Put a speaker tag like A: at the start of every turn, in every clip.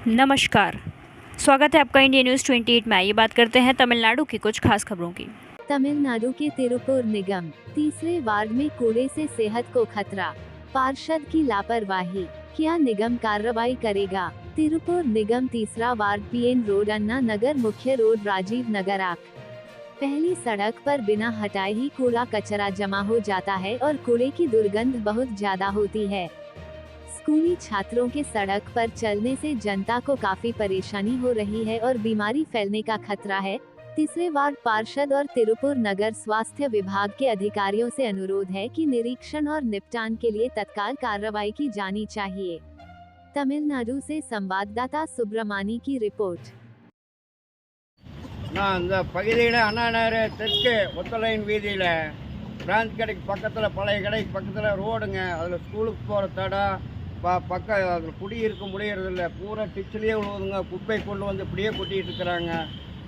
A: नमस्कार, स्वागत है आपका इंडिया न्यूज़ 28 में। आइए बात करते हैं तमिलनाडु की कुछ खास खबरों की।
B: तमिलनाडु के तिरुपुर निगम तीसरे वार्ड में कूड़े से सेहत को खतरा, पार्षद की लापरवाही, क्या निगम कार्रवाई करेगा? तिरुपुर निगम तीसरा वार्ड पीएन रोड अन्ना नगर मुख्य रोड राजीव नगर आक पहली सड़क पर बिना हटाए ही कूड़ा कचरा जमा हो जाता है और कूड़े की दुर्गंध बहुत ज्यादा होती है। स्कूली छात्रों के सड़क पर चलने से जनता को काफी परेशानी हो रही है और बीमारी फैलने का खतरा है। तीसरे वार्ड पार्षद और तिरुपुर नगर स्वास्थ्य विभाग के अधिकारियों से अनुरोध है कि निरीक्षण और निपटान के लिए तत्काल कार्रवाई की जानी चाहिए। तमिलनाडु से संवाददाता सुब्रमणी की रिपोर्ट।
C: நான் இந்த பகுதியில் அண்ணா நகர் தெற்கு ஒத்தலைன் வீதியில் பிரான்ஸ் கடைக்கு பக்கத்தில் பழைய கடைக்கு பக்கத்தில் ரோடுங்க. அதில் ஸ்கூலுக்கு போகிற தடம் பக்கம் அதில் குடியிருக்க முடியறதில்ல. பூரா டிச்சிலேயே விழுவுதுங்க. குப்பை கொண்டு வந்து இப்படியே கொட்டிகிட்டு இருக்கிறாங்க.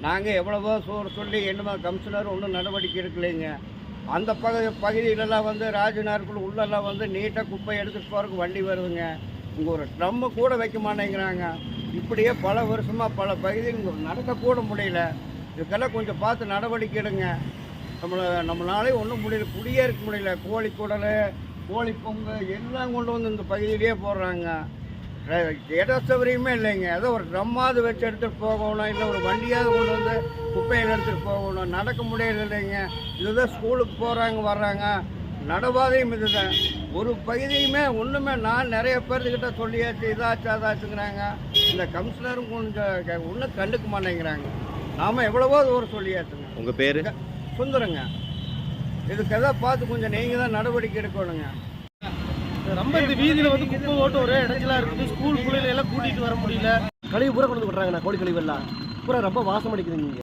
C: நாங்கள் எவ்வளவோ சொல்லி என்னமோ கமிஷனர் ஒன்றும் நடவடிக்கை எடுக்கலைங்க. அந்த பகுதியிலலாம் வந்து ராஜநகருக்குள்ள உள்ளெல்லாம் வந்து நீட்டாக குப்பை எடுத்துகிட்டு போகிறதுக்கு வண்டி வருதுங்க. இங்கே ஒரு ட்ரம்மு கூட வைக்க மாட்டேங்கிறாங்க. இப்படியே பல வருஷமாக பல பகுதியில் இங்கே நடக்கக்கூட முடியல. இதுக்கெல்லாம் கொஞ்சம் பார்த்து நடவடிக்கை எடுங்க. நம்மளாலே ஒன்றும் முடியல, குடியே இருக்க முடியல. கோழி குடல், கோழி பொங்கு எல்லாம் கொண்டு வந்து இந்த பகுதியிலேயே போடுறாங்க. இட சௌகரியமே இல்லைங்க. ஏதோ ஒரு ட்ரம்மாவது வச்சு எடுத்துகிட்டு போகணும், இல்லை ஒரு வண்டியாவது கொண்டு வந்து குப்பையில் எடுத்துகிட்டு போகணும். நடக்க முடியல இல்லைங்க. இதுதான் ஸ்கூலுக்கு போகிறாங்க வர்றாங்க. நடவாதையும் இதுதான். ஒரு பகுதியுமே ஒன்றுமே நான் நிறைய பேர்த்துக்கிட்ட சொல்லியாச்சு, இதாச்சு அதாச்சுங்கிறாங்க. இந்த கமிஷனரும் கொஞ்சம் ஒன்றும் கண்டுக்க மாட்டேங்கிறாங்க. நாம் எவ்வளவோ தூரம் சொல்லியாச்சுங்க.
D: உங்கள் பேர்?
C: சுந்தரங்க. இதுக்கு எதாவது பார்த்து கொஞ்சம் நீங்கள் தான் நடவடிக்கை எடுக்கணுங்க.
E: ரொம்ப இந்த வீதியில் வந்து குப்பை ஓட்டு ஒரே இடத்துல இருக்குது. ஸ்கூல் பிள்ளைகளை எல்லாம் கூட்டிகிட்டு வர முடியல. கழிவு பூரா கொண்டு விட்றாங்கண்ணா. கோழி கழிவு எல்லாம் பூரா ரொம்ப வாசம் அடிக்குதுங்க.